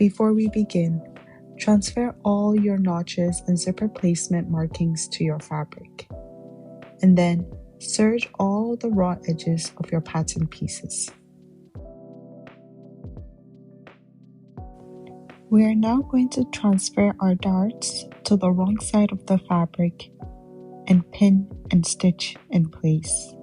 Before we begin, transfer all your notches and zipper placement markings to your fabric, and then serge all the raw edges of your pattern pieces. We are now going to transfer our darts to the wrong side of the fabric and pin and stitch in place.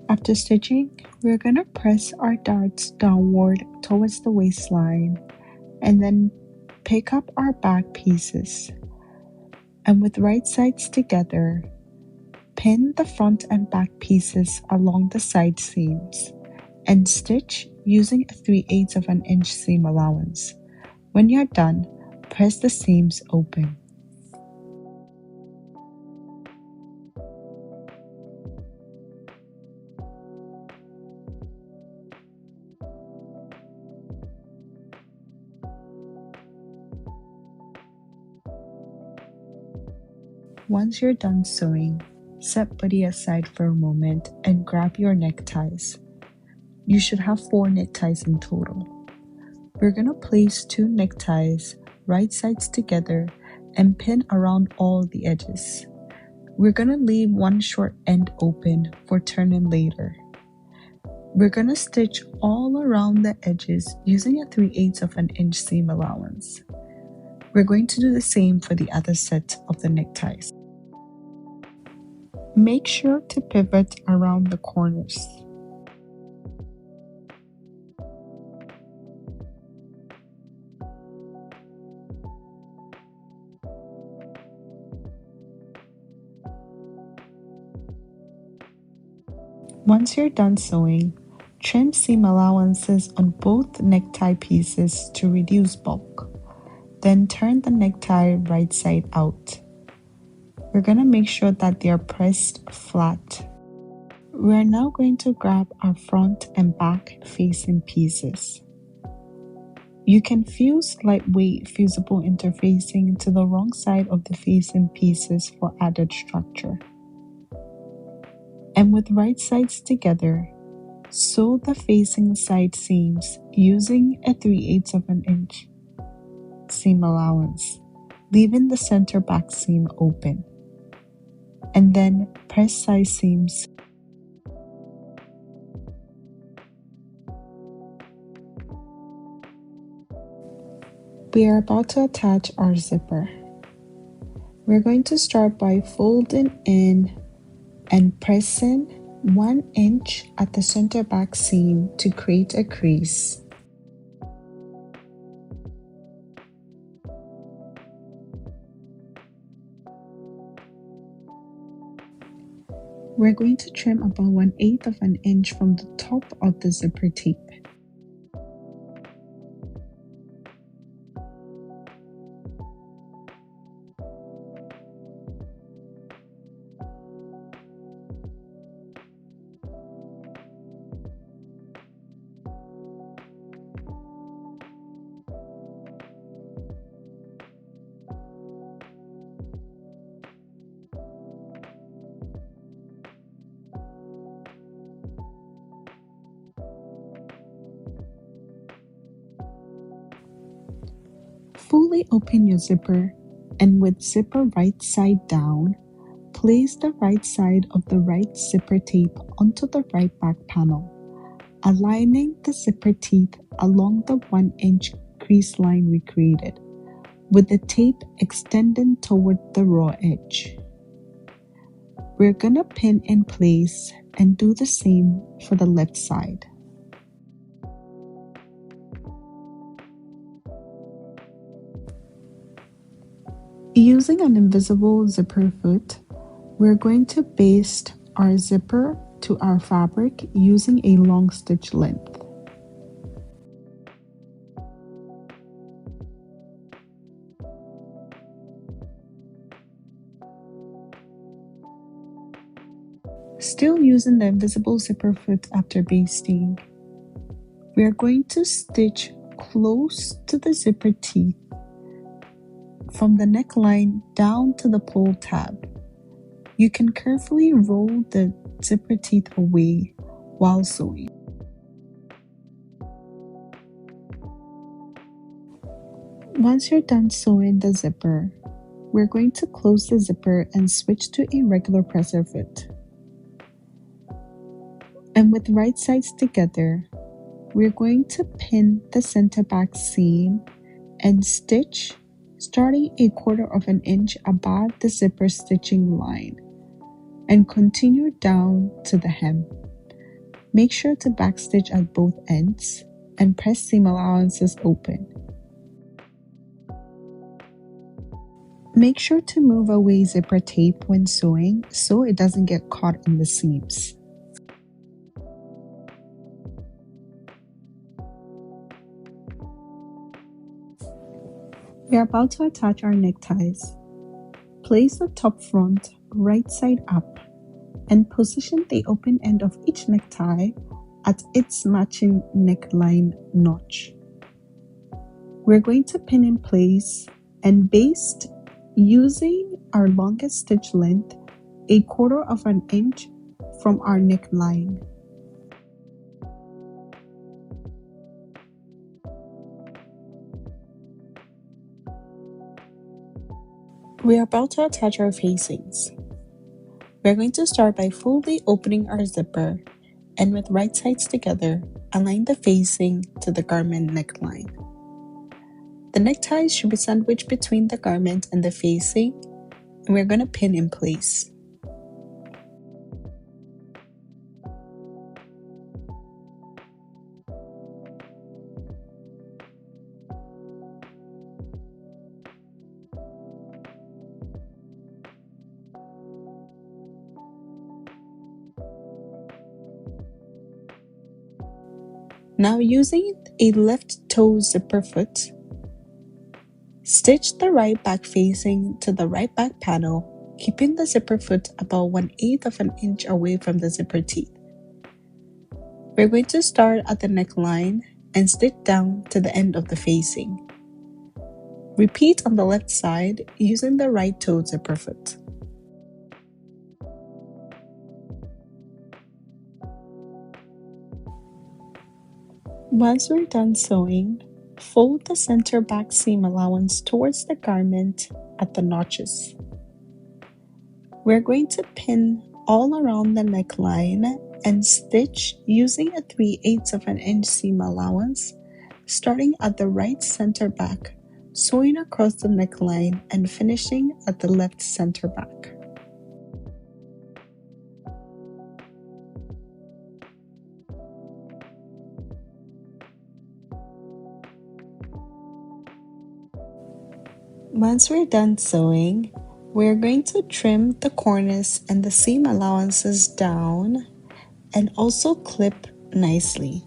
After stitching, we're going to press our darts downward towards the waistline and then pick up our back pieces. And with right sides together, pin the front and back pieces along the side seams and stitch using a 3/8 of an inch seam allowance. When you're done, press the seams open. Once you're done sewing, set body aside for a moment and grab your neckties. You should have 4 neckties in total. We're going to place 2 neckties right sides together and pin around all the edges. We're going to leave one short end open for turning later. We're going to stitch all around the edges using a 3/8 of an inch seam allowance. We're going to do the same for the other set of the neckties. Make sure to pivot around the corners. Once you're done sewing, trim seam allowances on both necktie pieces to reduce bulk. Then turn the necktie right side out. We're going to make sure that they are pressed flat. We are now going to grab our front and back facing pieces. You can fuse lightweight fusible interfacing to the wrong side of the facing pieces for added structure. And with right sides together, sew the facing side seams using a 3/8 of an inch seam allowance, leaving the center back seam open. And then press side seams. We are about to attach our zipper. We're going to start by folding in and pressing 1 inch at the center back seam to create a crease. We're going to trim about 1/8 of an inch from the top of the zipper tape. Fully open your zipper and with zipper right side down, place the right side of the right zipper tape onto the right back panel, aligning the zipper teeth along the 1 inch crease line we created, with the tape extending toward the raw edge. We're gonna pin in place and do the same for the left side. Using an invisible zipper foot, we're going to baste our zipper to our fabric using a long stitch length. Still using the invisible zipper foot after basting, we are going to stitch close to the zipper teeth from the neckline down to the pull tab. You can carefully roll the zipper teeth away while sewing. Once you're done sewing the zipper, we're going to close the zipper and switch to a regular presser foot. And with right sides together, we're going to pin the center back seam and stitch starting 1/4 inch above the zipper stitching line and continue down to the hem. Make sure to backstitch at both ends and press seam allowances open. Make sure to move away zipper tape when sewing so it doesn't get caught in the seams. We are about to attach our neckties. Place the top front right side up and position the open end of each necktie at its matching neckline notch. We're going to pin in place and baste using our longest stitch length 1/4 inch from our neckline. We are about to attach our facings. We're going to start by fully opening our zipper and with right sides together, align the facing to the garment neckline. The neckties should be sandwiched between the garment and the facing, and we're going to pin in place. Now using a left toe zipper foot, stitch the right back facing to the right back panel, keeping the zipper foot about 1/8 inch away from the zipper teeth. We're going to start at the neckline and stitch down to the end of the facing. Repeat on the left side using the right toe zipper foot. Once we're done sewing, fold the center back seam allowance towards the garment at the notches. We're going to pin all around the neckline and stitch using a 3/8 inch seam allowance, starting at the right center back, sewing across the neckline and finishing at the left center back. Once we're done sewing, we're going to trim the cornice and the seam allowances down and also clip nicely.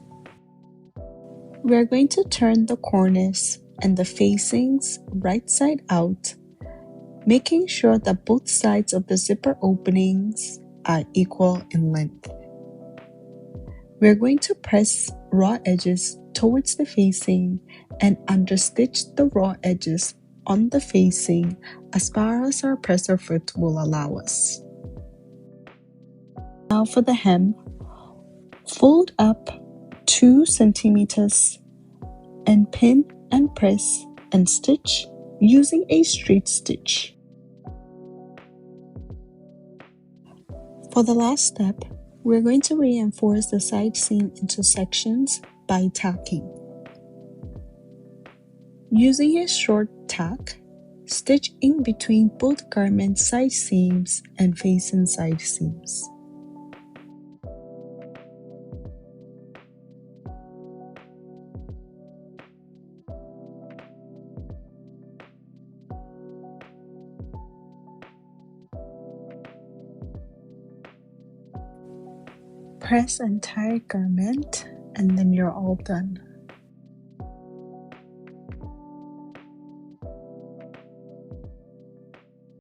We're going to turn the cornice and the facings right side out, making sure that both sides of the zipper openings are equal in length. We're going to press raw edges towards the facing and understitch the raw edges on the facing as far as our presser foot will allow us. Now for the hem, fold up 2 centimeters and pin and press and stitch using a straight stitch. For the last step, we're going to reinforce the side seam into sections by tacking. Using a short tack, stitch in between both garment side seams and facing side seams. Press entire garment and then you're all done.